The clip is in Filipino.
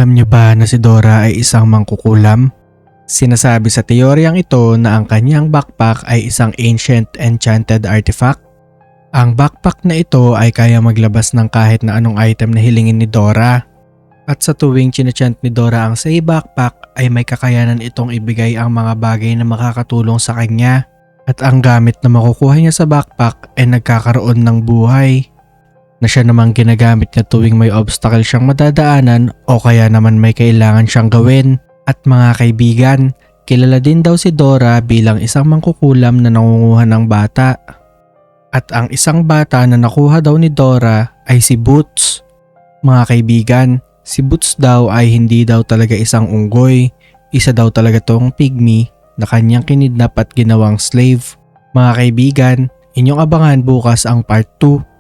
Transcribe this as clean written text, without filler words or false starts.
Alam niyo ba na si Dora ay isang mangkukulam? Sinasabi sa teoryang ito na ang kanyang backpack ay isang ancient enchanted artifact. Ang backpack na ito ay kaya maglabas ng kahit na anong item na hilingin ni Dora. At sa tuwing chinachant ni Dora ang say backpack ay may kakayanan itong ibigay ang mga bagay na makakatulong sa kanya. At ang gamit na makukuha niya sa backpack ay nagkakaroon ng buhay. Na siya namang ginagamit niya tuwing may obstacle siyang madadaanan o kaya naman may kailangan siyang gawin. At mga kaibigan, kilala din daw si Dora bilang isang mangkukulam na nangunguha ng bata. At ang isang bata na nakuha daw ni Dora ay si Boots. Mga kaibigan, si Boots daw ay hindi daw talaga isang unggoy. Isa daw talaga tong pygmy na kanyang kinidnap at ginawang slave. Mga kaibigan, inyong abangan bukas ang part 2.